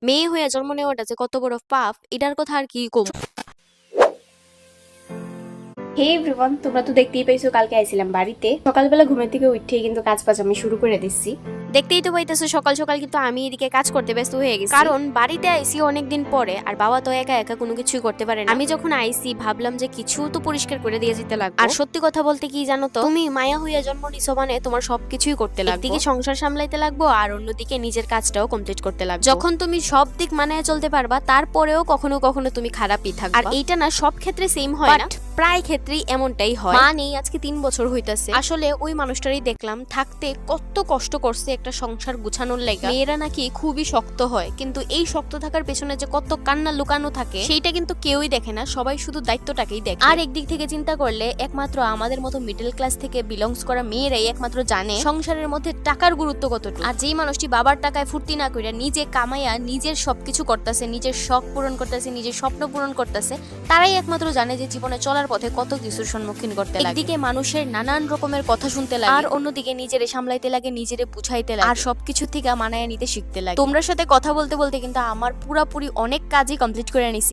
মেয়ে হয়ে জন্ম নেওয়াটা যে কত বড় পাপ এটার কথা আর কি কম। হে এভরিওয়ান, তোমরা তো দেখতেই পাইছো কালকে আইছিলাম বাড়িতে। সকালবেলা ঘুমের থেকে উঠেই কিন্তু কাজ বাজ আমি শুরু করে দিচ্ছি। দেখতেই তো পাইতেছো সকাল সকাল কিন্তু আমি এদিকে কাজ করতে ব্যস্ত হয়ে গেছি, কারণ বাড়িতে আইসি অনেকদিন পরে আর বাবা তো একা একা কোনো কিছুই করতে পারে না। আমি যখন আইসি ভাবলাম যে কিছু তো পরিষ্কার করে দিয়ে যেতে লাগবে। আর সত্যি কথা বলতে কি জানো তো, তুমি মায়া হইয়া জন্ম নিছো মানে তোমার সবকিছুই করতে লাগবে। একদিকে সংসার সামলাইতে লাগবো আর অন্যদিকে নিজের কাজটাও কমপ্লিট করতে লাগবে। যখন তুমি সব দিক মানায় চলতে পারবা তারপরেও কখনো কখনো তুমি খারাপই থাকবে। আর এইটা না সব ক্ষেত্রে সেম হয় না, প্রায় ক্ষেত্রেই এমনটাই হয়। মা নেই আজকে 3 বছর হইতাছে। আসলে ওই মানুষটারই দেখলাম থাকতে কত কষ্ট করছে একটা সংসার গুছানোর লাগা। মেয়েরা নাকি খুবই শক্ত হয়, কিন্তু এই শক্ত থাকার পেছনে যে কত কান্না লুকানো থাকে সেইটা কিন্তু কেউই দেখে না, সবাই শুধু দায়িত্বটাকেই দেখে। আর একদিক থেকে চিন্তা করলে একমাত্র আমাদের মতো মিডল ক্লাস থেকে বিলংস করা মেয়েরাই একমাত্র জানে সংসারের মধ্যে টাকার গুরুত্ব কতটুকু। আর যেই মানুষটি বাবার টাকায় ফুর্তি না কইরা নিজে কামাইয়া নিজের সবকিছু করতেছে, নিজের শখ পূরণ করতেছে, নিজের স্বপ্ন পূরণ করতেছে, তারাই একমাত্র জানে যে জীবনে চলার পথে কত কিছুর সম্মুখীন করতে লাগে। একদিকে মানুষের নানান রকমের কথা শুনতে লাগে, আর অন্যদিকে নিজেরে সামলাইতে লাগে, নিজেরে বুঝাইতে লাগে, আর সবকিছু থেকে মানায় নিতে শিখতে লাগে। তোমরা সাথে কথা বলতে বলতে কিন্তু আমার পুরাপুরি অনেক কাজই কমপ্লিট করে নিছি।